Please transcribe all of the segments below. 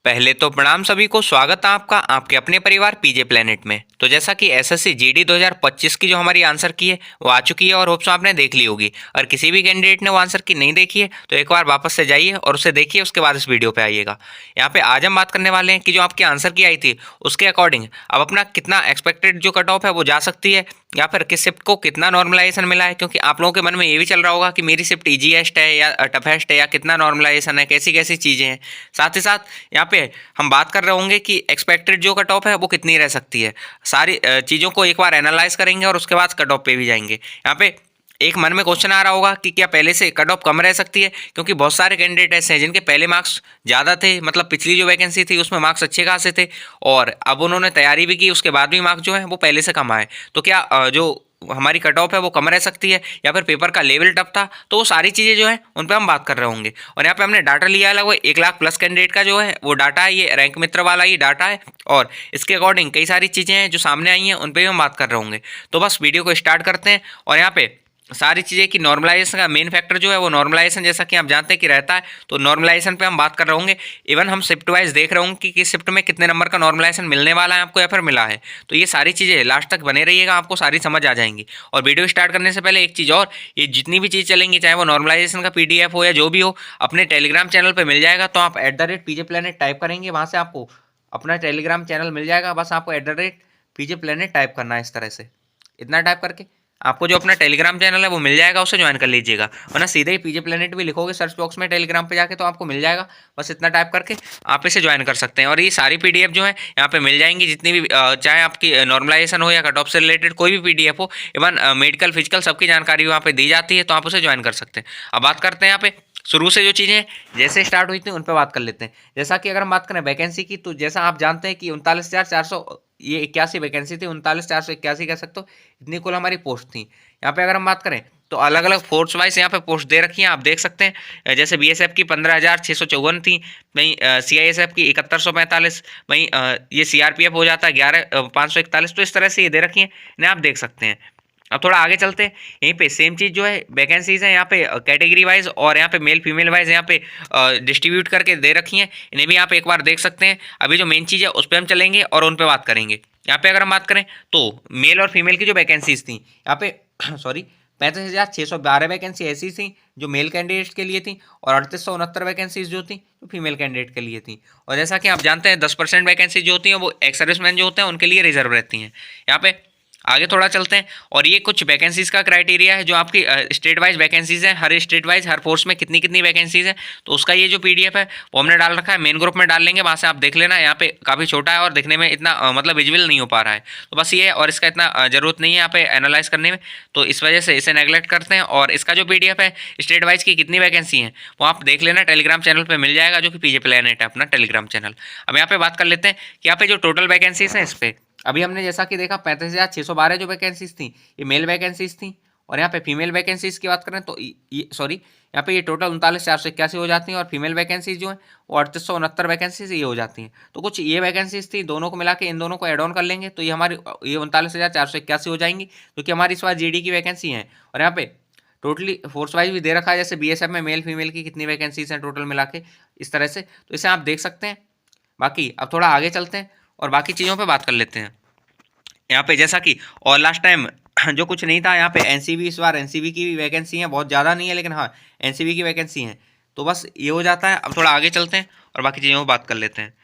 पहले तो प्रणाम सभी को, स्वागत है आपका आपके अपने परिवार पीजे प्लेनेट में। तो जैसा कि एसएससी जीडी 2025 की जो हमारी आंसर की है वो आ चुकी है और होप्स आपने देख ली होगी। और किसी भी कैंडिडेट ने वो आंसर की नहीं देखी है तो एक बार वापस से जाइए और उसे देखिए, उसके बाद इस वीडियो पे आइएगा। यहाँ पे आज हम बात करने वाले हैं कि जो आपकी आंसर की आई थी उसके अकॉर्डिंग अब अपना कितना एक्सपेक्टेड जो कट ऑफ है वो जा सकती है, या फिर किस शिफ्ट को कितना नॉर्मलाइजेशन मिला है। क्योंकि आप लोगों के मन में ये भी चल रहा होगा कि मेरी शिफ्ट ईजीएस्ट है या टफेस्ट है, या कितना नॉर्मलाइजेशन है, कैसी कैसी चीज़ें हैं। साथ ही साथ यहाँ पे हम बात कर रहे होंगे कि एक्सपेक्टेड जो कट ऑफ है वो कितनी रह सकती है। सारी चीज़ों को एक बार एनालाइज करेंगे और उसके बाद कट ऑफ पे भी जाएंगे। यहाँ पे एक मन में क्वेश्चन आ रहा होगा कि क्या पहले से कट ऑफ कम रह सकती है, क्योंकि बहुत सारे कैंडिडेट ऐसे हैं जिनके पहले मार्क्स ज़्यादा थे, मतलब पिछली जो वैकेंसी थी उसमें मार्क्स अच्छे खासे थे और अब उन्होंने तैयारी भी की, उसके बाद भी मार्क्स जो है वो पहले से कम आए। तो क्या जो हमारी कट ऑफ है वो कम रह सकती है, या फिर पेपर का लेवल टफ था। तो वो सारी चीज़ें जो है उन पर हम बात कर रहे होंगे। और यहाँ पे हमने डाटा लिया है लगभग 1 लाख प्लस कैंडिडेट का जो है वो डाटा है, ये रैंक मित्र वाला ही डाटा है। और इसके अकॉर्डिंग कई सारी चीज़ें हैं जो सामने आई हैं, उन पर भी हम बात कर रहे होंगे। तो बस वीडियो को स्टार्ट करते हैं। और यहाँ पे सारी चीज़ें की नॉर्मलाइजेशन का मेन फैक्टर जो है वो नॉर्मलाइजेशन, जैसा कि आप जानते हैं कि रहता है, तो नॉर्मलाइजेशन पे हम बात कर रहे होंगे। इवन हम शिफ्ट वाइज देख रहे होंगे कि किस शिफ्ट में कितने नंबर का नॉर्मलाइजेशन मिलने वाला है आपको या फिर मिला है। तो ये सारी चीज़ें लास्ट तक बने रहिएगा, आपको सारी समझ आ जाएंगी। और वीडियो स्टार्ट करने से पहले एक चीज़ और, ये जितनी भी चीज़ चलेंगी, चाहे वो नॉर्मलाइजेशन का पीडीएफ हो या जो भी हो, अपने टेलीग्राम चैनल पर मिल जाएगा। तो आप @PJ Planet टाइप करेंगे, वहाँ से आपको अपना टेलीग्राम चैनल मिल जाएगा। बस आपको @PJ Planet टाइप करना है, इस तरह से इतना टाइप करके आपको जो अपना टेलीग्राम चैनल है वो मिल जाएगा, उसे ज्वाइन कर लीजिएगा। वरना सीधे ही पीजे प्लेनेट भी लिखोगे सर्च बॉक्स में टेलीग्राम पे जाके तो आपको मिल जाएगा। बस इतना टाइप करके आप इसे ज्वाइन कर सकते हैं। और ये सारी पीडीएफ जो है यहाँ पे मिल जाएंगी, जितनी भी चाहे आपकी नॉर्मलाइजेशन हो या कट ऑफ से रिलेटेड कोई भी पीडीएफ हो, इवन मेडिकल फिजिकल सबकी जानकारी वहाँ पे दी जाती है, तो आप उसे ज्वाइन कर सकते हैं। अब बात करते हैं यहाँ पे शुरू से जो चीज़ें जैसे स्टार्ट हुई थी उन पर बात कर लेते हैं। जैसा कि अगर हम बात करें वैकेंसी की, तो जैसा आप जानते हैं कि 39,400 ये 81 वैकेंसी थी, 39,481 कह सकते हो, इतनी कुल हमारी पोस्ट थी। यहाँ पे अगर हम बात करें तो अलग अलग फोर्स वाइज यहाँ पे पोस्ट दे रखी हैं, आप देख सकते हैं। जैसे बीएसएफ की 15,654 थी, वहीं सीआईएसएफ की 7145, वहीं ये सीआरपीएफ हो जाता है 11,541। तो इस तरह से ये दे रखी हैं, इन्हें आप देख सकते हैं। अब थोड़ा आगे चलते हैं, यहीं पे सेम चीज़ जो है वैकेंसीज है यहाँ पे कैटेगरी वाइज और यहाँ पे मेल फीमेल वाइज यहाँ पे डिस्ट्रीब्यूट करके दे रखी हैं, इन्हें भी आप एक बार देख सकते हैं। अभी जो मेन चीज़ है उस पर हम चलेंगे और उन पर बात करेंगे। यहाँ पे अगर हम बात करें तो मेल और फीमेल की जो वैकेंसीज थी यहाँ पे सॉरी 35,612 वैकेंसी ऐसी थी जो मेल कैंडिडेट्स के लिए थी, और 3869 वैकेंसीज जो थी जो फीमेल कैंडिडेट के लिए थी। और जैसा कि आप जानते हैं 10% वैकेंसी जो होती हैं वो एक्स सर्विसमैन जो होते हैं उनके लिए रिजर्व रहती हैं। यहाँ पे आगे थोड़ा चलते हैं, और ये कुछ वैकेंसीज का क्राइटेरिया है जो आपकी स्टेट वाइज वैकेंसीज है, हर स्टेट वाइज हर फोर्स में कितनी कितनी वैकेंसीज है। तो उसका ये जो पीडीएफ है वो हमने डाल रखा है, मेन ग्रुप में डाल लेंगे, वहाँ से आप देख लेना। यहाँ पे काफ़ी छोटा है और दिखने में इतना मतलब विजिबल नहीं हो पा रहा है, तो बस ये है। और इसका इतना ज़रूरत नहीं है यहाँ पे एनालाइज करने में, तो इस वजह से इसे नेगलेक्ट करते हैं। और इसका जो पीडीएफ है स्टेट वाइज की कितनी वैकेंसी है वो आप देख लेना, टेलीग्राम चैनल पर मिल जाएगा, जो कि पीजे प्लेनेट है अपना टेलीग्राम चैनल। अब यहाँ पे बात कर लेते हैं कि यहाँ पे जो टोटल वैकेंसीज हैं इस पर अभी हमने जैसा कि देखा 35,612 जो वैकेंसीज थी ये मेल वैकेंसीज थी। और यहाँ पे फीमेल वैकेंसीज की बात करें तो ये सॉरी यहाँ पे ये टोटल 39,481 हो जाती हैं, और फीमेल वैकेंसीज जो है वो 3869 वैकेंसीज ये हो जाती हैं। तो कुछ ये वैकेंसीज थी, दोनों को मिला के इन दोनों को एड ऑन कर लेंगे तो ये हमारी ये 39,481 हो जाएंगी, क्योंकि हमारी इस बार जीडी की वैकेंसी है। और यहाँ पे टोटली फोर्स वाइज भी दे रखा है, जैसे बीएसएफ में मेल फीमेल की कितनी वैकेंसीज हैं टोटल मिला के, इस तरह से। तो इसे आप देख सकते हैं। बाकी अब थोड़ा आगे चलते हैं और बाकी चीज़ों पे बात कर लेते हैं। यहाँ पे जैसा कि और लास्ट टाइम जो कुछ नहीं था, यहाँ पे एनसीबी, इस बार एनसीबी की भी वैकेंसी है, बहुत ज़्यादा नहीं है लेकिन हाँ एनसीबी की वैकेंसी है। तो बस ये हो जाता है। अब थोड़ा आगे चलते हैं और बाकी चीज़ों पर बात कर लेते हैं।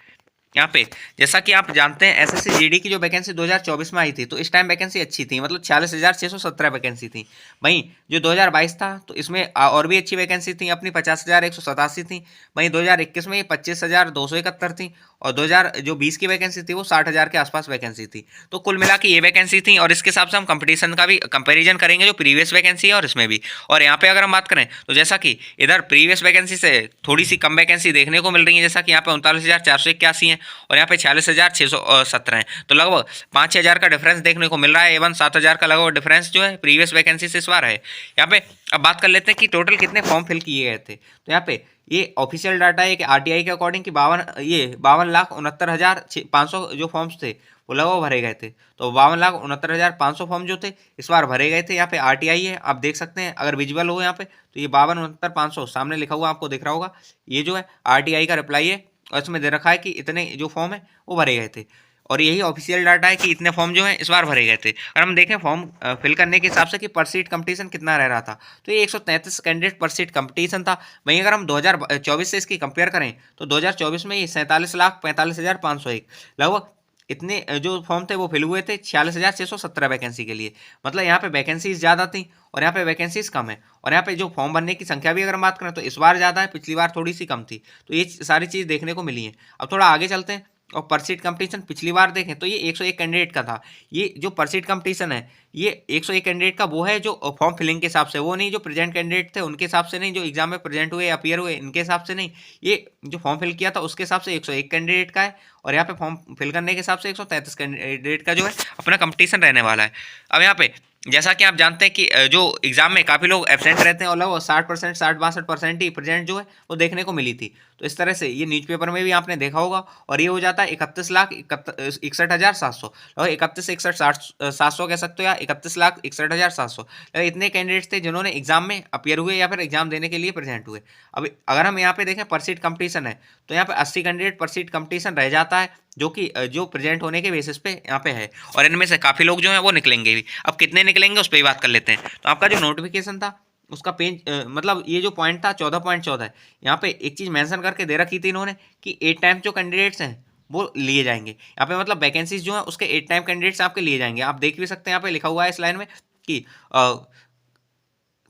यहाँ पे जैसा कि आप जानते हैं एसएससी जीडी की जो वैकेंसी 2024 में आई थी, तो इस टाइम वैकेंसी अच्छी थी, मतलब 46,617 वैकेंसी थी। वहीं जो 2022 था तो इसमें और भी अच्छी वैकेंसी थी, अपनी 50,187 थी। वहीं 2021 में 25,271 थी, और 2020 की वैकेंसी थी वो 60,000 के आसपास वैकेंसी थी। तो कुल मिला के ये वैकेंसी थी, और इसके हिसाब से हम कंपटीशन का भी कंपेरिजन करेंगे जो प्रीवियस वैकेंसी है और इसमें भी। और यहाँ पे अगर हम बात करें तो जैसा कि इधर प्रीवियस वैकेंसी से थोड़ी सी कम वैकेंसी देखने को मिल रही है, जैसा कि यहाँ पे 39,481 है और यहाँ पे 46,617 है। तो लगभग 5,000 का डिफरेंस देखने को मिल रहा है, एवं 7,000 का लगभग डिफरेंस जो है प्रीवियस वैकेंसी से इस बार है। यहाँ पे अब बात कर लेते हैं कि टोटल कितने फॉर्म फिल किए गए थे। तो यहाँ पे ये ऑफिशियल डाटा है कि आरटीआई के अकॉर्डिंग कि 52,69,500 जो फॉर्म्स थे वो लगभग भरे गए थे। तो 52,69,500 फॉर्म जो थे इस बार भरे गए थे। यहाँ पे आरटीआई है, आप देख सकते हैं, अगर विजुअल हो यहाँ पे तो ये 52,69,500 सामने लिखा हुआ आपको दिख रहा होगा, ये जो है आरटीआई का रिप्लाई है और इसमें दे रखा है कि इतने जो फॉर्म है वो भरे गए थे, और यही ऑफिशियल डाटा है कि इतने फॉर्म जो है इस बार भरे गए थे। अगर हम देखें फॉर्म फिल करने के हिसाब से कि पर सीट कंपटीशन कितना रह रहा था, तो ये 133 कैंडिडेट पर सीट कंपटीशन था। वहीं अगर हम 2024 से इसकी कंपेयर करें तो 2024 में ये 47,45,501 लगभग इतने जो फॉर्म थे वो फिल हुए थे 46,617 वैकेंसी के लिए। मतलब यहाँ पे वैकेंसीज ज़्यादा थी और यहाँ पे वैकेंसीज कम है, और यहाँ पे जो फॉर्म भरने की संख्या भी अगर हम बात करें तो इस बार ज़्यादा है, पिछली बार थोड़ी सी कम थी। तो ये सारी चीज़ देखने को मिली है। अब थोड़ा आगे चलते हैं और पर सीट कंपटीशन पिछली बार देखें तो ये 101 कैंडिडेट का था। ये जो पर सीट कंपटीशन है ये 101 कैंडिडेट का वो है जो फॉर्म फिलिंग के हिसाब से, वो नहीं जो प्रेजेंट कैंडिडेट थे उनके हिसाब से नहीं, जो एग्जाम में प्रेजेंट हुए अपीयर हुए इनके हिसाब से नहीं, ये जो फॉर्म फिल किया था उसके हिसाब से 101 कैंडिडेट का है। और यहाँ पे फॉर्म फिल करने के हिसाब से 133 कैंडिडेट का जो है अपना कंपटीशन रहने वाला है। अब यहाँ पे जैसा कि आप जानते हैं कि जो एग्जाम में काफ़ी लोग एबसेंट रहते हैं और लगभग 60%, 60-62% ही प्रेजेंट जो है वो देखने को मिली थी। तो इस तरह से ये न्यूज़पेपर में भी आपने देखा होगा, और ये हो जाता है 31,61,700, और 31,61,700 कह सकते हो, या 31,61,700। इतने कैंडिडेट्स थे जिन्होंने एग्जाम में अपीयर हुए या फिर एग्जाम देने के लिए प्रेजेंट हुए। अब अगर हम यहाँ पे देखें पर सीट कंपटीशन है तो यहाँ पे 80 कैंडिडेट पर सीट कंपटीशन रह जाता है, जो कि जो प्रेजेंट होने के बेसिस पे यहाँ पे है, और इनमें से काफ़ी लोग जो हैं वो निकलेंगे भी। अब कितने निकलेंगे उस पर ही बात कर लेते हैं। तो आपका जो नोटिफिकेशन था उसका पेज मतलब ये जो पॉइंट था 14.14 है, यहाँ पे एक चीज़ मेंशन करके दे रखी थी इन्होंने कि 8 टाइम जो कैंडिडेट्स हैं वो लिए जाएंगे। यहाँ पे मतलब वैकेंसीज जो है उसके 8 टाइम कैंडिडेट्स आपके लिए जाएंगे। आप देख भी सकते हैं यहाँ पे लिखा हुआ है इस लाइन में कि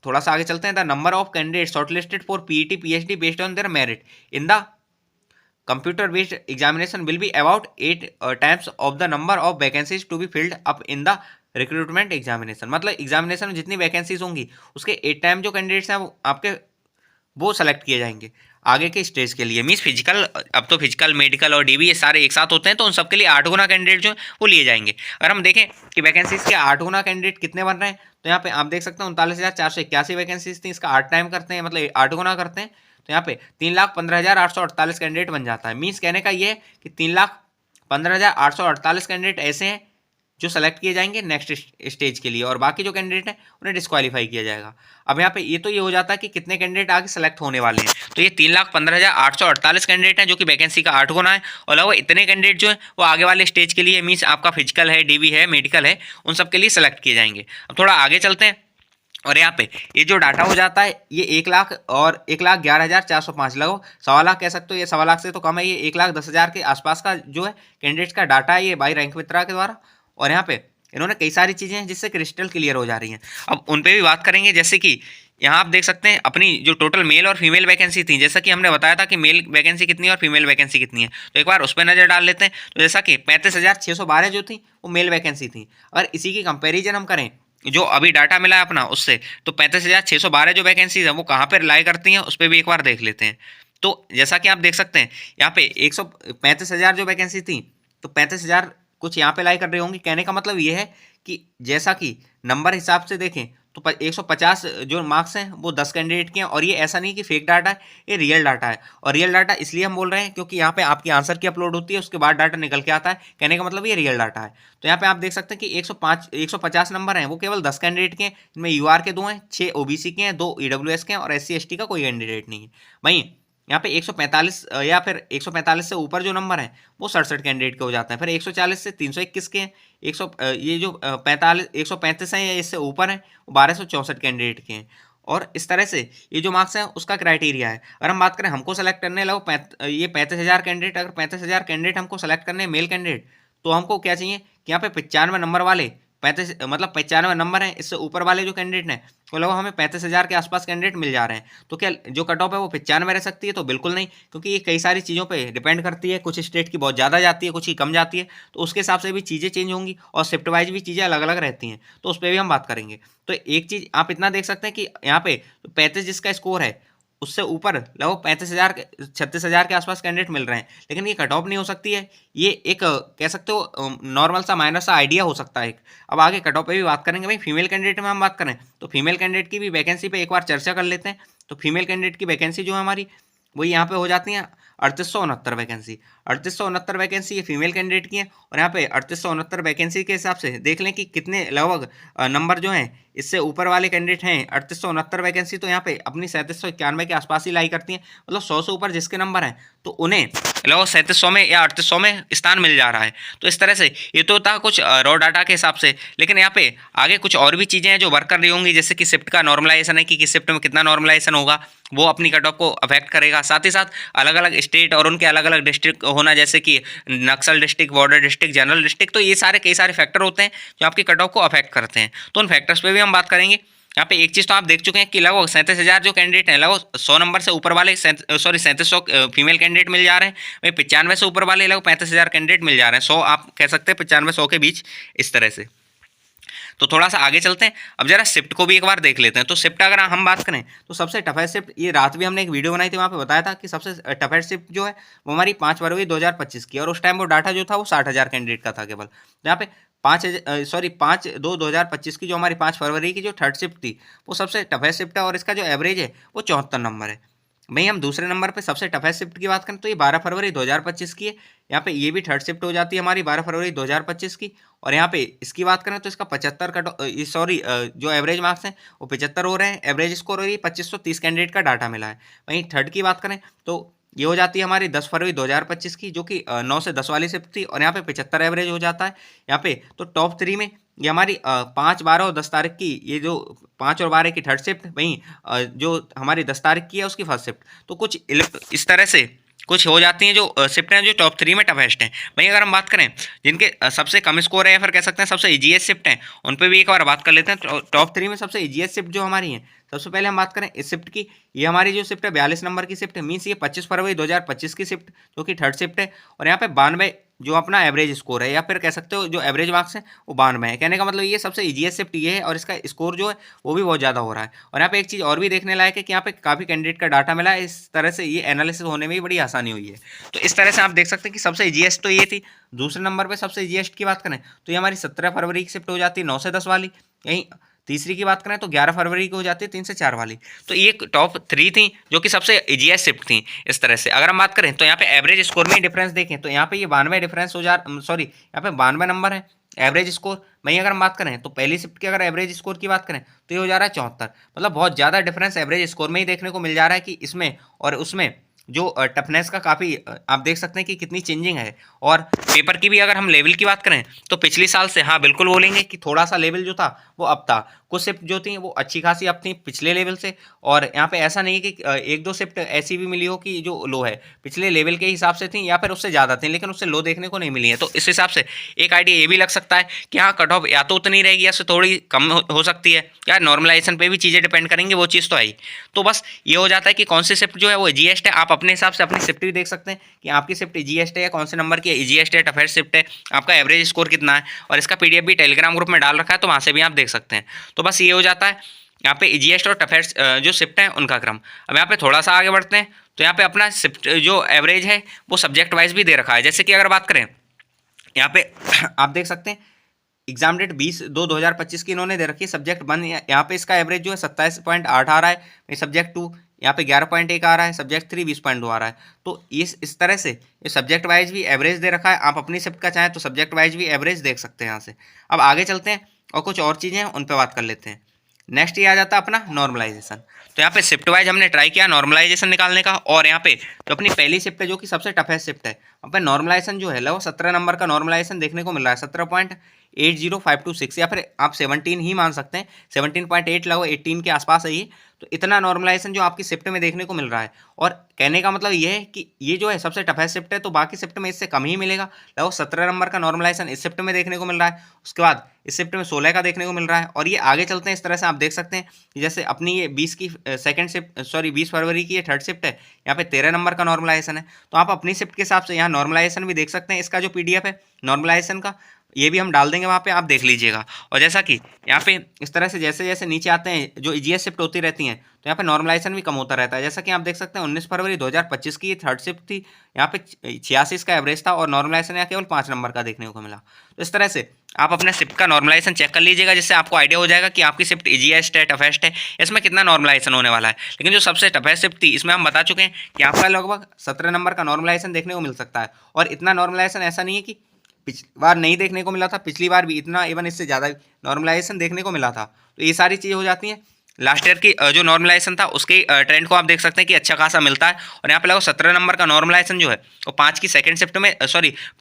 थोड़ा सा आगे चलते हैं, the number of candidate shortlisted for PET PhD based on their merit in the computer based examination will be about 8 times of the number of vacancies to be filled up in the recruitment examination. मतलब examination में जितनी vacancies होंगी उसके 8 time जो candidates हैं वो आपके वो सेलेक्ट किए जाएंगे आगे के स्टेज के लिए। मीन्स फिजिकल, अब तो फिजिकल मेडिकल और डीबी ये सारे एक साथ होते हैं, तो उन सबके लिए 8 गुना कैंडिडेट जो है वो लिए जाएंगे। अगर हम देखें कि वैकेंसीज के 8 गुना कैंडिडेट कितने बन रहे हैं तो यहाँ पे आप देख सकते हैं 39,481 वैकेंसीज थी, इसका 8 टाइम करते हैं मतलब 8 गुना करते हैं तो यहाँ पे 3,15,848 कैंडिडेट बन जाता है। मीन्स कहने का ये है कि 3,15,848 कैंडिडेट ऐसे हैं जो सेलेक्ट किए जाएंगे नेक्स्ट स्टेज के लिए, और बाकी जो कैंडिडेट हैं उन्हें डिस्क्वालीफाई किया जाएगा। अब यहाँ पे ये हो जाता है कि कितने कैंडिडेट आगे सेलेक्ट होने वाले हैं, तो ये 3,15,848 कैंडिडेट हैं जो कि वैकेंसी का 8 गुना है, और लगभग इतने कैंडिडेट जो है वो आगे वाले स्टेज के लिए मीन्स आपका फिजिकल है, डीबी है, मेडिकल है, उन सब के लिए सेलेक्ट किए जाएंगे। अब थोड़ा आगे चलते हैं और यहाँ पे ये जो डाटा हो जाता है ये 1 लाख और 1,11,405 लगभग 1.25 लाख कह सकते हो, ये 1.25 लाख से तो कम है, ये 1,10,000 के आसपास का जो है कैंडिडेट्स का डाटा है ये बाई रैंक मित्रा के द्वारा। और यहाँ पे इन्होंने कई सारी चीज़ें हैं जिससे क्रिस्टल क्लियर हो जा रही हैं। अब उन पे भी बात करेंगे, जैसे कि यहाँ आप देख सकते हैं अपनी जो टोटल मेल और फीमेल वैकेंसी थी, जैसा कि हमने बताया था कि मेल वैकेंसी कितनी है और फीमेल वैकेंसी कितनी है, तो एक बार उस पर नज़र डाल लेते हैं। तो जैसा कि 35,612 जो थी वो मेल वैकेंसी थी। अगर इसी की कंपेरिजन हम करें जो अभी डाटा मिला है अपना उससे, तो 35,612 जो वैकेंसीज हैं वो कहाँ पर लाई करती हैं उस पर भी एक बार देख लेते हैं। तो जैसा कि आप देख सकते हैं यहाँ पे 135,000 जो वैकेंसी थी तो 35,000 कुछ यहाँ पे लाई कर रही होंगी। कहने का मतलब ये है कि जैसा कि नंबर हिसाब से देखें तो 150 जो मार्क्स हैं वो 10 कैंडिडेट के हैं, और ये ऐसा नहीं कि फेक डाटा है, ये रियल डाटा है। और रियल डाटा इसलिए हम बोल रहे हैं क्योंकि यहाँ पे आपकी आंसर की अपलोड होती है उसके बाद डाटा निकल के आता है, कहने का मतलब ये रियल डाटा है। तो यहाँ पे आप देख सकते हैं कि 150 नंबर हैं वो केवल 10 कैंडिडेट के हैं, जिनमें यूआर के 2 हैं, 6 ओबीसी के हैं, 2 ईडब्ल्यूएस के हैं, और SC ST का कोई कैंडिडेट नहीं है। वहीं यहाँ पे 145 या फिर 145 से ऊपर जो नंबर हैं वो 67 कैंडिडेट के हो जाते हैं। फिर 140 से 321 के हैं, 100 ये जो 135 हैं या इससे ऊपर हैं वो 1264 कैंडिडेट के हैं। और इस तरह से ये जो मार्क्स हैं उसका क्राइटेरिया है। अगर हम बात करें हमको सेलेक्ट करने लगो ये 35,000 कैंडिडेट, अगर 35,000 कैंडिडेट हमको सेलेक्ट करने मेल कैंडिडेट, तो हमको क्या चाहिए कि यहाँ पे 95 नंबर वाले 35 मतलब 95 नंबर हैं इससे ऊपर वाले जो कैंडिडेट हैं वो लगभग हमें 35,000 के आसपास कैंडिडेट मिल जा रहे हैं। तो क्या जो कट ऑफ है वो 95 रह सकती है? तो बिल्कुल नहीं, क्योंकि ये कई सारी चीज़ों पे डिपेंड करती है। कुछ स्टेट की बहुत ज़्यादा जाती है, कुछ की कम जाती है, तो उसके हिसाब से भी चीज़ें चेंज होंगी और शिफ्ट वाइज भी चीज़ें अलग अलग रहती हैं, तो उस पर भी हम बात करेंगे। तो एक चीज़ आप इतना देख सकते हैं कि यहाँ पे 35 जिसका स्कोर है उससे ऊपर लगभग 35,000 36,000 के आसपास कैंडिडेट मिल रहे हैं, लेकिन ये कट ऑफ नहीं हो सकती है। ये एक कह सकते हो नॉर्मल सा माइनर सा आइडिया हो सकता है एक। अब आगे कट ऑफ पे भी बात करेंगे। भाई फीमेल कैंडिडेट में हम बात करें तो फीमेल कैंडिडेट की भी वैकेंसी पे एक बार चर्चा कर लेते हैं। तो फीमेल कैंडिडेट की वैकेंसी जो है हमारी वही यहाँ पे हो जाती हैं 3869 वैकेंसी। 3869 वैकेंसी ये फीमेल कैंडिडेट की है, और यहाँ पे 3869 वैकेंसी के हिसाब से देख लें कि कितने लगभग नंबर जो हैं इससे ऊपर वाले कैंडिडेट हैं। 3869 वैकेंसी तो यहाँ पे अपनी 3791 के आसपास ही लाई करती हैं, मतलब 100 से ऊपर जिसके नंबर हैं तो उन्हें लगभग 3700 में या 3800 में स्थान मिल जा रहा है। तो इस तरह से ये तो था कुछ रॉ डाटा के हिसाब से, लेकिन यहाँ पे आगे कुछ और भी चीज़ें हैं जो वर्क कर रही होंगी, जैसे कि शिफ्ट का नॉर्मलाइजेशन है कि किस शिफ्ट में कितना नॉर्मलाइजेशन होगा, वो अपनी कट ऑफ को अफेक्ट करेगा। साथ ही साथ अलग अलग स्टेट और उनके अलग अलग डिस्ट्रिक्ट होना, जैसे कि Naxal district, border district, general district, तो ये सारे कई सारे फैक्टर होते हैं जो आपकी कट ऑफ को अफेक्ट करते हैं। तो उन फैक्टर्स पे भी हम बात करेंगे। यहाँ पे एक चीज़ तो आप देख चुके हैं कि लगभग 37,000 जो कैंडिडेट हैं, लगभग 100 नंबर से ऊपर वाले 3700 फीमेल कैंडिडेट मिल जा रहे हैं। वही 95 से ऊपर वाले लगभग 35,000 कैंडिडेट मिल जा रहे हैं। 100 आप कह सकते हैं 95-100 के बीच, इस तरह से। तो थोड़ा सा आगे चलते हैं, अब जरा शिफ्ट को भी एक बार देख लेते हैं। तो शिफ्ट अगर हम बात करें तो सबसे टफेस्ट शिफ्ट, ये रात भी हमने एक वीडियो बनाई थी, वहाँ पे बताया था कि सबसे टफेस्ट शिफ्ट जो है वो हमारी 5 फरवरी 2025 की, और उस टाइम वो डाटा जो था वो 60,000 कैंडिडेट का था केवल। तो यहाँ पे 5/2/2025 की जो हमारी 5 फरवरी की जो थर्ड शिफ्ट थी वो सबसे टफेस्ट शिफ्ट है, और इसका जो एवरेज है वो 74 नंबर है। वहीं हम दूसरे नंबर पे सबसे टफेस्ट शिफ्ट की बात करें तो ये 12 फरवरी 2025 की है। यहाँ पे ये भी थर्ड शिफ्ट हो जाती है हमारी 12 फरवरी 2025 की, और यहाँ पे इसकी बात करें तो इसका 75 का सॉरी जो एवरेज मार्क्स हैं वो 75 हो रहे हैं, एवरेज स्कोर हो रही है 2530 कैंडिडेट का डाटा मिला है। वहीं थर्ड की बात करें तो ये हो जाती है हमारी 10 फरवरी 2025 की, जो कि 9 से 10 वाली शिफ्ट थी, और यहाँ पे 75 एवरेज हो जाता है। यहाँ पे तो टॉप 3 में ये हमारी 5, 12 और 10 तारीख की, ये जो 5 और 12 की थर्ड शिफ्ट, वहीं जो हमारी 10 तारीख की है उसकी फर्स्ट शिफ्ट, तो कुछ इस तरह से कुछ हो जाती हैं जो शिफ्ट हैं जो टॉप 3 में टफेस्ट हैं। वहीं अगर हम बात करें जिनके सबसे कम स्कोर है या फिर कह सकते हैं सबसे ईजीएस्ट शिफ्ट हैं, उन पर भी एक बार बात कर लेते हैं। तो टॉप 3 में सबसे ईजीएस्ट शिफ्ट जो हमारी है, सबसे पहले हम बात करें इस शिफ्ट की, ये हमारी जो शिफ्ट है 42 नंबर की शिफ्ट है, मीन्स ये 25 फरवरी 2025 की शिफ्ट जो कि थर्ड शिफ्ट है, और यहाँ पे 92 जो अपना एवरेज स्कोर है, या फिर कह सकते हो जो एवरेज मार्क्स हैं वो 92 है। कहने का मतलब ये सबसे ईजीएस्ट शिफ्ट ये है, और इसका स्कोर जो है वो भी बहुत ज़्यादा हो रहा है। और यहाँ पे एक चीज़ और भी देखने लायक है कि यहाँ पे काफ़ी कैंडिडेट का डाटा मिला है, इस तरह से ये एनालिसिस होने में भी बड़ी आसानी हुई है। तो इस तरह से आप देख सकते हैं कि सबसे ईजीएस्ट तो ये थी। दूसरे नंबर पर सबसे ईजीएस्ट की बात करें तो ये हमारी 17 फरवरी की शिफ्ट हो जाती है 9 से 10 वाली। यहीं तीसरी की बात करें तो 11 फरवरी को हो जाती है 3 से 4 वाली। तो ये टॉप 3 थी जो कि सबसे इजीएस्ट शिफ्ट थी। इस तरह से अगर हम बात करें तो यहाँ पे एवरेज स्कोर में डिफरेंस देखें तो यहाँ पे ये 92 डिफरेंस हो जा सॉरी यहाँ पे 92 नंबर है एवरेज स्कोर। वहीं अगर हम बात करें तो पहली शिफ्ट की अगर एवरेज स्कोर की बात करें तो ये हो जा रहा है 74, मतलब बहुत ज़्यादा डिफरेंस एवरेज स्कोर में ही देखने को मिल जा रहा है कि इसमें और उसमें जो टफनेस का काफ़ी आप देख सकते हैं कि कितनी चेंजिंग है। और पेपर की भी अगर हम लेवल की बात करें तो पिछले साल से हाँ बिल्कुल बोलेंगे कि थोड़ा सा लेवल जो था वो अब था, कुछ शिफ्ट जो थी वो अच्छी खासी अब थी पिछले लेवल से, और यहाँ पे ऐसा नहीं है कि एक दो शिफ्ट ऐसी भी मिली हो कि जो लो है, पिछले लेवल के हिसाब से थी या फिर उससे ज़्यादा थी लेकिन उससे लो देखने को नहीं मिली है। तो इस हिसाब से एक आइडिया ये भी लग सकता है कि हाँ कट ऑफ या तो उतनी रहेगी या उससे थोड़ी कम हो सकती है, या नॉर्मलाइजेशन पे भी चीज़ें डिपेंड करेंगी, वो चीज़ तो है ही। तो बस ये हो जाता है कि कौन सी शिफ्ट जो है वो जीएस्ट है, आप अपने हिसाब से अपनी शिफ्ट भी देख सकते हैं कि आपकी शिफ्ट जीएस्ट है या कौन से नंबर की जीएस्ट है, टफेस्ट शिफ्ट है, आपका एवरेज स्कोर कितना है, और इसका पीडीएफ भी टेलीग्राम ग्रुप में डाल रखा है तो वहाँ से भी आप देख सकते हैं। तो बस ये हो जाता है यहाँ पे जीएस्ट और टफेस्ट जो शिफ्ट है उनका क्रम। अब यहाँ पे थोड़ा सा आगे बढ़ते हैं तो यहाँ पे अपना शिफ्ट जो एवरेज है वो सब्जेक्ट वाइज भी दे रखा है। जैसे कि अगर बात करें यहाँ पे आप देख सकते हैं एग्जाम डेट 20/2/2025 की इन्होंने दे रखी है। सब्जेक्ट 1 यहाँ पे इसका एवरेज जो है 27.8 आ रहा है, सब्जेक्ट 2 यहाँ पे 11.1 आ रहा है, सब्जेक्ट 3 20.2 आ रहा है। तो इस तरह से ये सब्जेक्ट वाइज भी एवरेज दे रखा है। आप अपनी शिफ्ट का चाहें तो सब्जेक्ट वाइज भी एवरेज देख सकते हैं यहाँ से। अब आगे चलते हैं और कुछ और चीज़ें हैं उन पर बात कर लेते हैं। नेक्स्ट ये आ जाता है अपना नॉर्मलाइजेशन। तो यहाँ पे शिफ्ट वाइज हमने ट्राई किया नॉर्मलाइजेशन निकालने का, और यहाँ पे तो अपनी पहली शिफ्ट है जो कि सबसे टफेस्ट शिफ्ट है, वहाँ पे नॉर्मलाइजेशन जो है लगभग 17 नंबर का नॉर्मलाइजेशन देखने को मिल रहा है, 17.80526 या फिर आप 17 ही मान सकते हैं, 17.8 लगभग 18 के आसपास है ये। तो इतना नॉर्मलाइजेशन जो आपकी शिफ्ट में देखने को मिल रहा है, और कहने का मतलब ये है कि ये जो है सबसे टफेस्ट शिफ्ट है, तो बाकी शिफ्ट में इससे कम ही मिलेगा। लगभग 17 नंबर का नॉर्मलाइजेशन इस शिफ्ट में देखने को मिल रहा है, उसके बाद इस शिफ्ट में 16 का देखने को मिल रहा है। और ये आगे चलते हैं इस तरह से आप देख सकते हैं कि जैसे अपनी ये 20 की सेकंड शिफ्ट 20 फरवरी की ये थर्ड शिफ्ट है, यहाँ पे 13 नंबर का नॉर्मलाइजेशन है। तो आप अपनी शिफ्ट के हिसाब से यहाँ नॉर्मलाइजेशन भी देख सकते हैं। इसका जो पीडीएफ है नॉर्मलाइजेशन का ये भी हम डाल देंगे वहाँ पे, आप देख लीजिएगा। और जैसा कि यहाँ पे इस तरह से जैसे जैसे नीचे आते हैं जो ईजीएस शिफ्ट होती रहती हैं, तो यहाँ पे नॉर्मलाइजेशन भी कम होता रहता है। जैसा कि आप देख सकते हैं 19 फरवरी 2025 की ये थर्ड शिफ्ट थी, यहाँ पे 86 इसका एवरेज था और नॉर्मलाइजेशन यहाँ केवल 5 नंबर का देखने को मिला। तो इस तरह से आप अपने शिफ्ट का नॉर्मलाइजेशन चेक कर लीजिएगा, जिससे आपको आइडिया हो जाएगा कि आपकी शिफ्ट ईजी है, टफेस्ट है, इसमें कितना नॉर्मलाइजेशन होने वाला है। लेकिन जो सबसे टफेस्ट शिफ्ट थी इसमें हम बता चुके हैं कि आपका लगभग 17 नंबर का नॉर्मलाइजेशन देखने को मिल सकता है। और इतना नॉर्मलाइजेशन ऐसा नहीं है कि पिछली बार नहीं देखने को मिला था, पिछली बार भी इतना इवन इससे ज़्यादा नॉर्मलाइजेशन देखने को मिला था। तो ये सारी चीज़ें हो जाती हैं। लास्ट ईयर की जो नॉर्मलाइजेशन था उसके ट्रेंड को आप देख सकते हैं कि अच्छा खासा मिलता है। और यहाँ पे लगभग 17 नंबर का नॉर्मलाइजेशन जो है वो 5 की सेकंड शिफ्ट में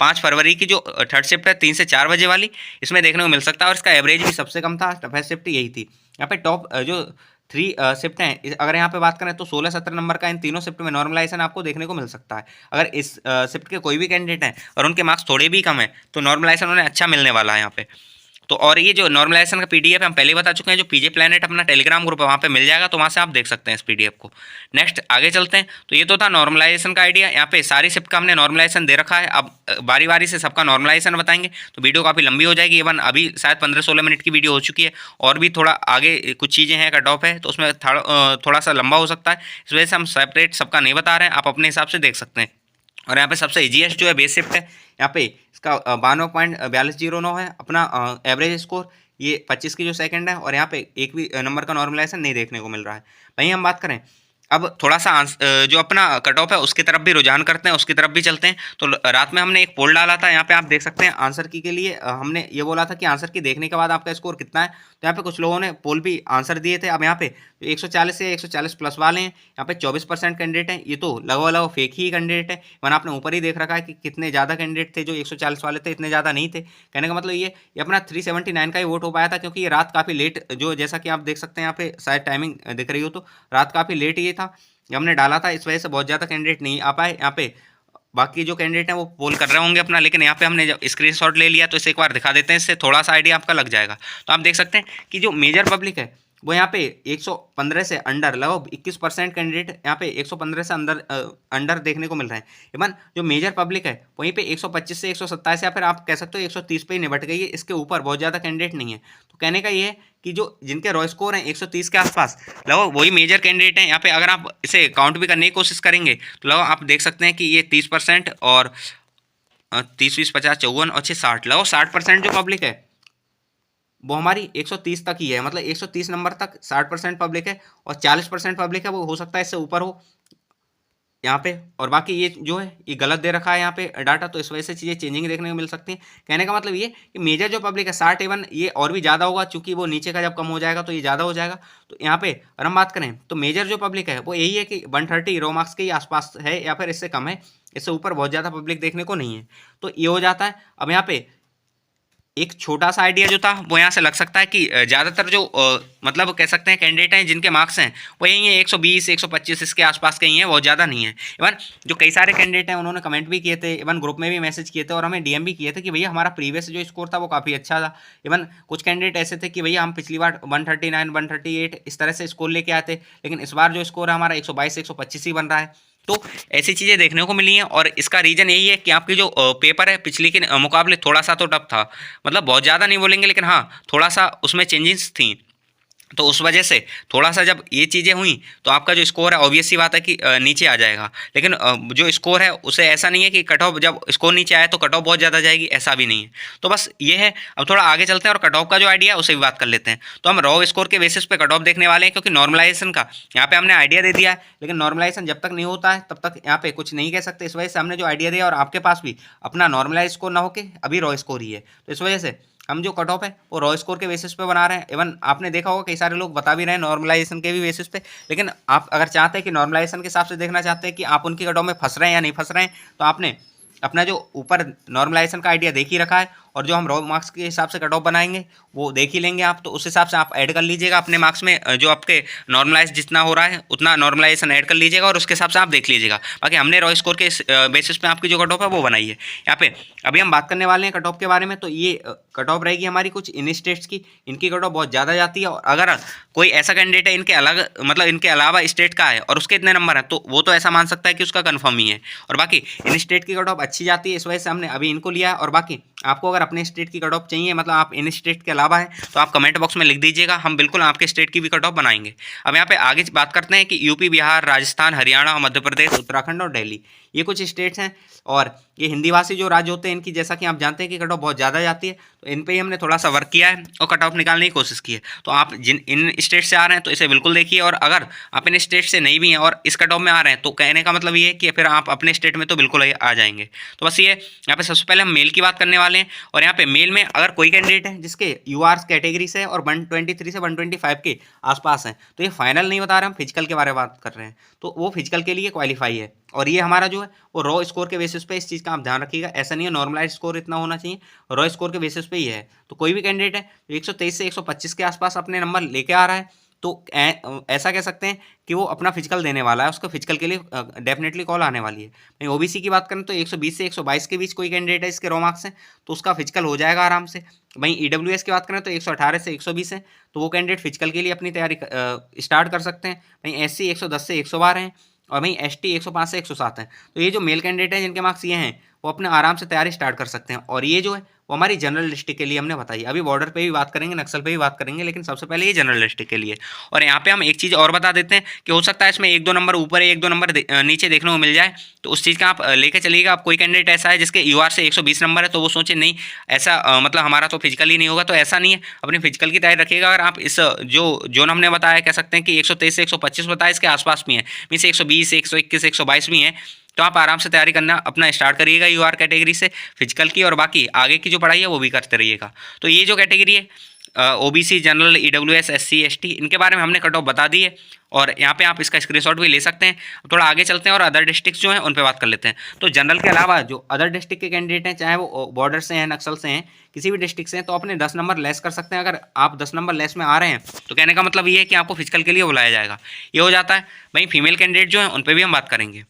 5 फरवरी की जो थर्ड शिफ्ट है 3 से 4 बजे वाली, इसमें देखने को मिल सकता है। और इसका एवरेज भी सबसे कम था, टफेस्ट शिफ्ट यही थी। यहाँ पे टॉप जो 3 शिफ्ट हैं, अगर यहाँ पे बात करें तो 16-17 नंबर का इन तीनों शिफ्ट में नॉर्मलाइजेशन आपको देखने को मिल सकता है। अगर इस शिफ्ट के कोई भी कैंडिडेट हैं और उनके मार्क्स थोड़े भी कम है तो नॉर्मलाइजेशन उन्हें अच्छा मिलने वाला है यहाँ पे। तो और ये जो नॉर्मलाइजेशन का पीडीएफ हम पहले ही बता चुके हैं, जो पीजे प्लैनेट अपना टेलीग्राम ग्रुप है वहाँ पे मिल जाएगा, तो वहाँ से आप देख सकते हैं इस पीडीएफ को। नेक्स्ट आगे चलते हैं। तो ये तो था नॉर्मलाइजेशन का आइडिया। यहाँ पे सारी शिफ्ट का हमने नॉर्मलाइजेशन दे रखा है। अब बारी बारी से सबका नॉर्मलाइजेशन बताएंगे तो वीडियो काफ़ी लंबी हो जाएगी। इवन अभी शायद 15-16 मिनट की वीडियो हो चुकी है, और भी थोड़ा आगे कुछ चीज़ें हैं, कट ऑफ है, तो उसमें थोड़ा सा लंबा हो सकता है। इस वजह से हम सेपरेट सबका नहीं बता रहे हैं, आप अपने हिसाब से देख सकते हैं। और यहाँ पे सबसे ईजीएस्ट जो है बेस शिफ्ट है, यहाँ पे इसका 92.4209 है अपना एवरेज स्कोर। ये 25 की जो सेकंड है, और यहाँ पे एक भी नंबर का नॉर्मलाइजेशन नहीं देखने को मिल रहा है। वहीं हम बात करें अब थोड़ा सा जो अपना कट ऑफ है उसकी तरफ भी रुझान करते हैं, उसकी तरफ भी चलते हैं। तो रात में हमने एक पोल डाला था, यहाँ पे आप देख सकते हैं आंसर की के लिए हमने ये बोला था कि आंसर की देखने के बाद आपका स्कोर कितना है। तो यहाँ पे कुछ लोगों ने पोल भी आंसर दिए थे। अब यहाँ पे 140 से 140 प्लस वाले हैं, यहाँ पे 24% कैंडिडेट हैं। ये तो लगभग फेक ही कैंडिडेट है। मैंने आपने ऊपर ही देख रखा है कि कितने ज़्यादा कैंडिडेट थे जो 140 वाले थे, इतने ज़्यादा नहीं थे। कहने का मतलब ये अपना 379 का ही वोट हो पाया था, क्योंकि ये रात काफ़ी लेट, जो जैसा कि आप देख सकते हैं यहाँ पे शायद टाइमिंग दिख रही हो तो रात काफ़ी लेट ये था ये हमने डाला था, इस वजह से बहुत ज़्यादा कैंडिडेट नहीं आ पाए। यहाँ पे बाकी जो कैंडिडेट हैं वो पोल कर रहे होंगे अपना, लेकिन यहाँ पे हमने जब स्क्रीनशॉट ले लिया तो इसे एक बार दिखा देते हैं, इससे थोड़ा सा आइडिया आपका लग जाएगा। तो आप देख सकते हैं कि जो मेजर पब्लिक है वो यहाँ पे 115 से अंडर लगभग 21% कैंडिडेट यहाँ पे 115 से अंडर देखने को मिल रहे हैं। इवन जो मेजर पब्लिक है वहीं पे 125 से 127 या फिर आप कह सकते हो 130 पे ही निपट गई है। इसके ऊपर बहुत ज़्यादा कैंडिडेट नहीं है। तो कहने का ये है कि जो जिनके रॉ स्कोर हैं 130 के आसपास, लगभग वही मेजर कैंडिडेट हैं। यहाँ पे अगर आप इसे काउंट भी करने की कोशिश करेंगे तो लगभग आप देख सकते हैं कि ये 30% और 30, 20, 50, 54 और 6, 60, लगभग 60% जो पब्लिक है वो हमारी 130 तक ही है। मतलब 130 नंबर तक 60% पब्लिक है, और 40% पब्लिक है वो हो सकता है इससे ऊपर हो यहाँ पे। और बाकी ये जो है ये गलत दे रखा है यहाँ पे डाटा, तो इस वजह से चीज़ें चेंजिंग देखने को मिल सकती हैं। कहने का मतलब ये कि मेजर जो पब्लिक है 60, इवन ये और भी ज़्यादा होगा, चूंकि वो नीचे का जब कम हो जाएगा तो ये ज़्यादा हो जाएगा। तो यहाँ पे अगर हम बात करें तो मेजर जो पब्लिक है वो यही है कि 130 रो मार्क्स के ही आसपास है, या फिर इससे कम है। इससे ऊपर बहुत ज़्यादा पब्लिक देखने को नहीं है। तो ये हो जाता है। अब यहाँ पे एक छोटा सा आइडिया जो था वो यहाँ से लग सकता है कि ज़्यादातर जो मतलब कह सकते हैं कैंडिडेट हैं जिनके मार्क्स हैं वो यही है 120, 125 इसके आसपास के ही हैं, बहुत ज़्यादा नहीं है। इवन जो कई सारे कैंडिडेट हैं उन्होंने कमेंट भी किए थे, इवन ग्रुप में भी मैसेज किए थे और हमें डीएम भी किए थे कि भैया हमारा प्रीवियस जो स्कोर था वो काफ़ी अच्छा था। इवन कुछ कैंडिडेट ऐसे थे कि भैया हम पिछली बार 139, 138 इस तरह से स्कोर लेके आए थे, लेकिन इस बार जो स्कोर है हमारा 122 से 125 ही बन रहा है। तो ऐसी चीज़ें देखने को मिली हैं, और इसका रीज़न यही है कि आपकी जो पेपर है पिछली के मुकाबले थोड़ा सा तो टफ था। मतलब बहुत ज़्यादा नहीं बोलेंगे, लेकिन हाँ थोड़ा सा उसमें चेंजेस थी। तो उस वजह से थोड़ा सा जब ये चीज़ें हुई तो आपका जो स्कोर है ऑब्वियस सी बात है कि नीचे आ जाएगा। लेकिन जो स्कोर है उसे ऐसा नहीं है कि कट ऑफ जब स्कोर नीचे आया तो कट ऑफ बहुत ज़्यादा जाएगी, ऐसा भी नहीं है। तो बस ये है। अब थोड़ा आगे चलते हैं और कट ऑफ का जो आइडिया है उसे भी बात कर लेते हैं। तो हम रॉ स्कोर के बेसिस पे कट ऑफ देखने वाले हैं, क्योंकि नॉर्मलाइजेशन का यहाँ पे हमने आइडिया दे दिया है, लेकिन नॉर्मलाइजेशन जब तक नहीं होता है तब तक यहाँ पे कुछ नहीं कह सकते। इस वजह से हमने जो आइडिया दिया, और आपके पास भी अपना नॉर्मलाइज स्कोर ना होके अभी रॉ स्कोर ही है, तो इस वजह से हम जो कट ऑफ है वो रॉ स्कोर के बेसिस पे बना रहे हैं। इवन आपने देखा होगा कई सारे लोग बता भी रहे हैं नॉर्मलाइजेशन के भी बेसिस पे, लेकिन आप अगर चाहते हैं कि नॉर्मलाइजेशन के हिसाब से देखना चाहते हैं कि आप उनकी कट ऑफ में फंस रहे हैं या नहीं फंस रहे हैं, तो आपने अपना जो ऊपर नॉर्मलाइजेशन का आइडिया देख ही रखा है, और जो हम रॉ मार्क्स के हिसाब से कट ऑफ बनाएंगे वो देख ही लेंगे आप। तो उस हिसाब से आप ऐड कर लीजिएगा अपने मार्क्स में, जो आपके नॉर्मलाइज जितना हो रहा है उतना नॉर्मलाइजेशन ऐड कर लीजिएगा, और उसके हिसाब से आप देख लीजिएगा। बाकी हमने रॉ स्कोर के बेसिस पे आपकी जो कट ऑफ है वो बनाई है। यहाँ पे अभी हम बात करने वाले हैं कट ऑफ के बारे में। तो ये कट ऑफ रहेगी हमारी कुछ इन स्टेट्स की, इनकी कट ऑफ बहुत ज़्यादा जाती है। और अगर कोई ऐसा कैंडिडेट है इनके अलग मतलब इनके अलावा स्टेट का है और उसके इतने नंबर हैं, तो वो तो ऐसा मान सकता है कि उसका कन्फर्म ही है। और बाकी इन स्टेट की कट ऑफ अच्छी जाती है, इस वजह से हमने अभी इनको लिया है। और बाकी आपको अगर अपने स्टेट की कट ऑफ चाहिए, मतलब आप इन स्टेट के अलावा है, तो आप कमेंट बॉक्स में लिख दीजिएगा, हम बिल्कुल आपके स्टेट की भी कट ऑफ बनाएंगे। अब यहाँ पे आगे बात करते हैं कि यूपी, बिहार, राजस्थान, हरियाणा, मध्य प्रदेश, उत्तराखंड और दिल्ली, ये कुछ स्टेट्स हैं। और ये हिंदी भाषी जो राज्य होते हैं इनकी, जैसा कि आप जानते हैं कि कट ऑफ बहुत ज़्यादा जाती है, तो इन पे ही हमने थोड़ा सा वर्क किया है और कट ऑफ निकालने की कोशिश की है। तो आप जिन इन स्टेट से आ रहे हैं तो इसे बिल्कुल देखिए, और अगर आप इन स्टेट से नहीं भी हैं और इस कट ऑफ में आ रहे हैं, तो कहने का मतलब ये है कि फिर आप अपने स्टेट में तो बिल्कुल आ जाएंगे। तो बस ये यहाँ पे सबसे पहले हम मेल की बात करने वाले हैं। और यहाँ पे मेल में अगर कोई कैंडिडेट है जिसके यूआर कैटेगरी से और 123 से 125 के आसपास है, तो ये फाइनल नहीं बता रहे, हम फिजिकल के बारे में बात कर रहे हैं, तो वो फिजिकल के लिए क्वालिफाई है। और ये हमारा जो है वो रॉ स्कोर के बेसिस पे, इस चीज़ का आप ध्यान रखिएगा, ऐसा नहीं है नॉर्मलाइज स्कोर इतना होना चाहिए, रॉ स्कोर के बेसिस पे ही है। तो कोई भी कैंडिडेट है 123 से 125 के आसपास अपने नंबर लेके आ रहा है, तो ऐसा कह सकते हैं कि वो अपना फिजिकल देने वाला है, उसको फिजिकल के लिए डेफिनेटली कॉल आने वाली है। वहीं ओबीसी की बात करें तो 120 से 122 के बीच कोई कैंडिडेट है इसके रॉ मार्क्स हैं, तो उसका फिजिकल हो जाएगा आराम से। वहीं ईडब्ल्यूएस की बात करें तो 118 से 120 है, तो वो कैंडिडेट फिजिकल के लिए अपनी तैयारी स्टार्ट कर सकते हैं। वहीं एससी 110 से 112 हैं, और वहीं एसटी 105 से 107 है। तो ये जो मेल कैंडिडेट हैं जिनके मार्क्स ये हैं, वो अपने आराम से तैयारी स्टार्ट कर सकते हैं। और ये जो है वो हमारी जनरल डिस्ट्रिक्ट के लिए हमने बताई। अभी बॉर्डर पे भी बात करेंगे, नक्सल पे भी बात करेंगे, लेकिन सबसे पहले ये जनरल डिस्ट्रिक्ट के लिए। और यहाँ पे हम एक चीज़ और बता देते हैं कि हो सकता है इसमें 1-2 नंबर ऊपर है, 1-2 नंबर नीचे देखने को मिल जाए, तो उस चीज़ का आप लेके चलिएगा। आप कोई कैंडिडेट ऐसा है जिसके यूआर से 120 नंबर है, तो वो सोचे नहीं ऐसा मतलब हमारा तो फिजिकल ही नहीं होगा, तो ऐसा नहीं है, अपनी फिजिकल की तैयारी रखिएगा। अगर आप इस जो जोन हमने बताया, कह सकते हैं कि 123 से 125 बताया, इसके आसपास भी है, मीन्स 120, 121, 122 भी हैं, तो आप आराम से तैयारी करना अपना स्टार्ट करिएगा यूआर कैटेगरी से फिजिकल की, और बाकी आगे की जो पढ़ाई है वो भी करते रहिएगा। तो ये जो कैटेगरी है OBC, general, EWS, SC, ST, इनके बारे में हमने कट ऑफ बता दी है, और यहाँ पे आप इसका स्क्रीनशॉट भी ले सकते हैं। थोड़ा आगे चलते हैं और अदर डिस्ट्रिक्ट जो हैं उन पे बात कर लेते हैं। तो जनरल के अलावा जो अदर डिस्ट्रिक्ट के कैंडिडेट हैं, चाहे वो बॉर्डर से हैं, नक्सल से हैं, किसी भी डिस्ट्रिक्ट से हैं, तो अपने 10 नंबर लेस कर सकते हैं। अगर आप 10 नंबर लेस में आ रहे हैं, तो कहने का मतलब ये है कि आपको फिजिकल के लिए बुलाया जाएगा, ये हो जाता है। वहीं फीमेल कैंडिडेट जो हैं उन पर भी हम बात करेंगे।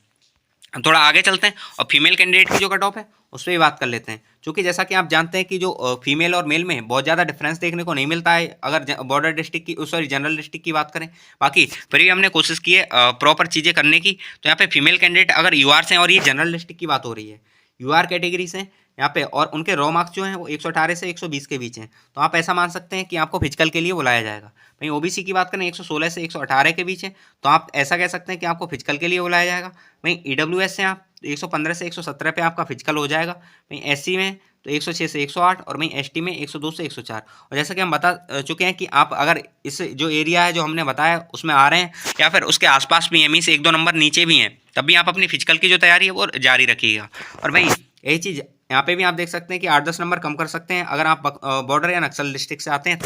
हम थोड़ा आगे चलते हैं और फीमेल कैंडिडेट की जो कट ऑफ है उस पर भी बात कर लेते हैं। क्योंकि जैसा कि आप जानते हैं कि जो फीमेल और मेल में बहुत ज़्यादा डिफरेंस देखने को नहीं मिलता है, अगर बॉर्डर डिस्ट्रिक्ट की, सॉरी, जनरल डिस्ट्रिक्ट की बात करें। बाकी फिर भी हमने कोशिश की है प्रॉपर चीज़ें करने की। तो यहाँ पे फीमेल कैंडिडेट अगर यूआर से हैं, और ये जनरल डिस्ट्रिक्ट की बात हो रही है, यूआर कैटेगरी से यहाँ पे, और उनके रॉ मार्क्स जो हैं वो 118 से 120 के बीच हैं, तो आप ऐसा मान सकते हैं कि आपको फिजिकल के लिए बुलाया जाएगा। वहीं ओबीसी की बात करें 116 से 118 के बीच है, तो आप ऐसा कह सकते हैं कि आपको फिजिकल के लिए बुलाया जाएगा। वहीं ईडब्ल्यूएस से आप 115 से 117 पे आपका फिजिकल हो जाएगा। वहीं एससी में तो 106 से 108, और वहीं एसटी में 102 से 104। और जैसा कि हम बता चुके हैं कि आप अगर इस जो एरिया है जो हमने बताया उसमें आ रहे हैं, या फिर उसके आसपास भी हैं, मीन्स 1-2 नंबर नीचे भी हैं, तब भी आप अपनी फिजिकल की जो तैयारी है वो जारी रखिएगा। और वहीं यही चीज़ यहाँ पे भी आप देख सकते हैं कि 8-10 नंबर कम कर सकते हैं अगर आप बॉर्डर या नक्सल डिस्ट्रिक्ट से आते हैं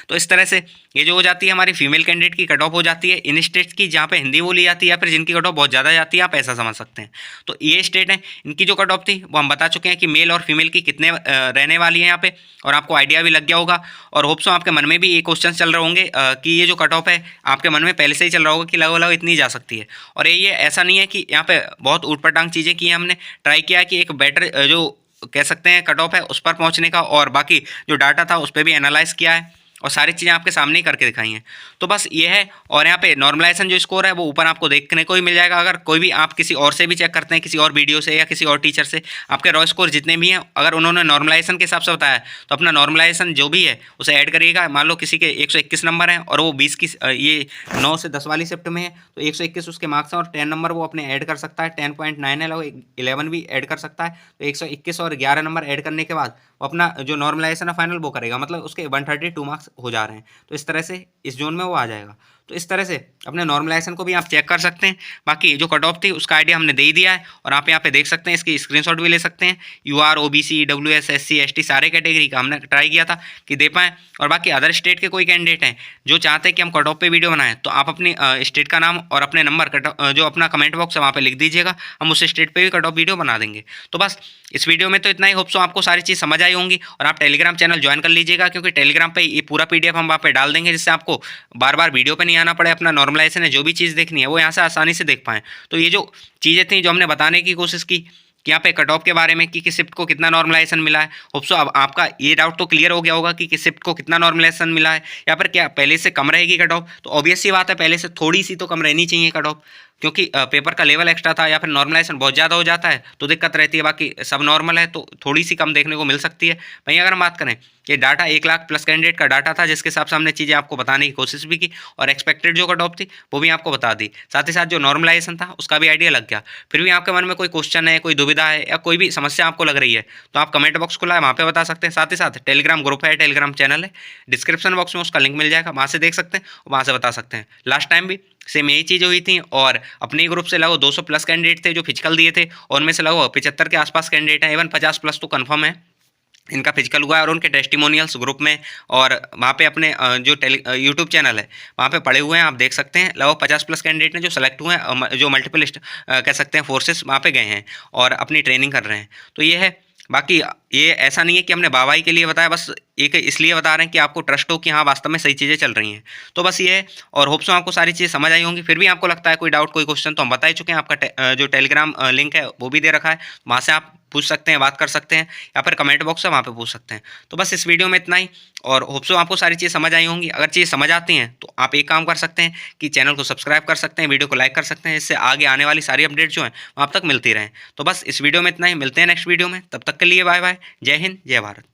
तो इस तरह से ये जो हो जाती है हमारी फीमेल कैंडिडेट की कट ऑफ हो जाती है इन स्टेट्स की जहाँ पे हिंदी बोली जाती है, या फिर जिनकी कट ऑफ बहुत ज़्यादा जाती है, आप ऐसा समझ सकते हैं। तो ये स्टेट है, इनकी जो कट ऑफ थी वो हम बता चुके हैं कि मेल और फीमेल की कितने रहने वाली है यहाँ पे, और आपको आइडिया भी लग गया होगा। और होप सो आपके मन में भी ये क्वेश्चन चल रहे होंगे कि ये जो कट ऑफ है आपके मन में पहले से ही चल रहा होगा कि लगभग इतनी जा सकती है। और ये ऐसा नहीं है कि यहाँ पे बहुत ऊटपटांग चीज़ें की हैं, हमने ट्राई किया है कि एक बेटर जो कह सकते हैं कट ऑफ है उस पर पहुंचने का, और बाकी जो डाटा था उस पर भी एनालाइज किया है, और सारी चीज़ें आपके सामने ही करके दिखाई हैं। तो बस ये है। और यहाँ पे नॉर्मलाइजेशन जो स्कोर है वो ऊपर आपको देखने को ही मिल जाएगा। अगर कोई भी आप किसी और से भी चेक करते हैं, किसी और वीडियो से या किसी और टीचर से, आपके रॉ स्कोर जितने भी हैं, अगर उन्होंने नॉर्मलाइजेशन के हिसाब से बताया तो अपना नॉर्मलाइजेशन जो भी है उसे ऐड करिएगा। मान लो किसी के 121 नंबर हैं और वो 20 की ये 9 से 10 वाली शिफ्ट में है, तो 121 उसके मार्क्स हैं, और 10 नंबर वो अपने ऐड कर सकता है, 10.9 है, वो 11 भी ऐड कर सकता है। तो 121 और 11 नंबर ऐड करने के बाद वो अपना जो नॉर्मलाइजेशन है फाइनल वो करेगा, मतलब उसके 132 मार्क्स हो जा रहे हैं। तो इस तरह से इस जोन में वो आ जाएगा। तो इस तरह से अपने नॉर्मलाइजेशन को भी आप चेक कर सकते हैं। बाकी जो कट ऑफ थी उसका आइडिया हमने दे ही दिया है, और आप यहाँ पे देख सकते हैं, इसकी स्क्रीनशॉट भी ले सकते हैं। UR, OBC, WS, SC, ST सारे कैटेगरी का हमने ट्राई किया था कि दे पाएँ। और बाकी अदर स्टेट के कोई कैंडिडेट हैं जो चाहते हैं कि हम कट ऑफ पे वीडियो बनाएं, तो आप अपनी स्टेट का नाम और अपने नंबर जो अपना कमेंट बॉक्स है वहाँ पे लिख दीजिएगा, हम उस स्टेट पे भी कट ऑफ वीडियो बना देंगे। तो बस इस वीडियो में तो इतना ही। होप सो आपको सारी चीज़ समझ आई होंगी, और आप टेलीग्राम चैनल ज्वाइन कर लीजिएगा, क्योंकि टेलीग्राम पे ये पूरा पीडीएफ हम वहाँ पे डाल देंगे, जिससे आपको बार बार वीडियो पे नहीं आना पड़े। अपना नॉर्मलाइजेशन है जो भी चीज़ देखनी है वो यहाँ से आसानी से देख पाएँ। तो ये जो चीज़ें थी जो हमने बताने की कोशिश की कि यहाँ पे कट ऑफ के बारे में कि किस शिफ्ट को कितना नॉर्मलाइजेशन मिला है, होप सो अब आपका ये डाउट तो क्लियर हो गया होगा कि किस शिफ्ट को कितना नॉर्मलाइजेशन मिला है, या फिर क्या पहले से कम रहेगी कट ऑफ। तो ऑब्वियस सी बात है, पहले से थोड़ी सी तो कम रहनी चाहिए कट ऑफ। क्योंकि पेपर का लेवल एक्स्ट्रा था या फिर नॉर्मलाइजेशन बहुत ज़्यादा हो जाता है तो दिक्कत रहती है, बाकी सब नॉर्मल है तो थोड़ी सी कम देखने को मिल सकती है। वहीं अगर हम बात करें, ये डाटा 1 लाख प्लस कैंडिडेट का डाटा था, जिसके हिसाब से हमने चीज़ें आपको बताने की कोशिश भी की और एक्सपेक्टेड जो कट ऑफ थी वो भी आपको बता दी। साथ ही साथ जो नॉर्मलाइजेशन था उसका भी आइडिया लग गया। फिर भी आपके मन में कोई क्वेश्चन है, कोई दुविधा है या कोई भी समस्या आपको लग रही है तो आप कमेंट बॉक्स खुला है, वहाँ पे बता सकते हैं। साथ ही साथ टेलीग्राम ग्रुप है, टेलीग्राम चैनल है, डिस्क्रिप्शन बॉक्स में उसका लिंक मिल जाएगा, वहाँ से देख सकते हैं, वहाँ से बता सकते हैं। लास्ट टाइम भी सेम यही चीज़ हुई थी और अपने ग्रुप से लगभग 200 प्लस कैंडिडेट थे जो फिजिकल दिए थे और उनमें से लगभग 75 के आसपास कैंडिडेट हैं, इवन 50 प्लस तो कन्फर्म है इनका फिजिकल हुआ है और उनके टेस्टिमोनियल्स ग्रुप में और वहाँ पे अपने जो यूट्यूब चैनल है वहाँ पे पड़े हुए हैं, आप देख सकते हैं। लगभग 50 प्लस कैंडिडेट हैं जो सेलेक्ट हुए हैं, जो मल्टीपल कह सकते हैं फोर्सेस वहाँ पे गए हैं और अपनी ट्रेनिंग कर रहे हैं। तो ये है। बाकी ये ऐसा नहीं है कि हमने वाहवाही के लिए बताया, बस एक इसलिए बता रहे हैं कि आपको ट्रस्ट हो कि हाँ वास्तव में सही चीज़ें चल रही हैं। तो बस ये है और होप सो आपको सारी चीज़ें समझ आई होंगी। फिर भी आपको लगता है कोई डाउट, कोई क्वेश्चन, तो हम बता ही चुके हैं। आपका जो टेलीग्राम लिंक है वो भी दे रखा है, वहाँ से आप पूछ सकते हैं, बात कर सकते हैं या फिर कमेंट बॉक्स है वहाँ पे पूछ सकते हैं। तो बस इस वीडियो में इतना ही और होप सो आपको सारी चीज़ें समझ आई होंगी। अगर चीज़ें समझ आती हैं तो आप एक काम कर सकते हैं कि चैनल को सब्सक्राइब कर सकते हैं, वीडियो को लाइक कर सकते हैं, इससे आगे आने वाली सारी अपडेट जो हैं वो आप तक मिलती रहें। तो बस इस वीडियो में इतना ही, मिलते हैं नेक्स्ट वीडियो में, तब तक के लिए बाय बाय। जय हिंद, जय भारत।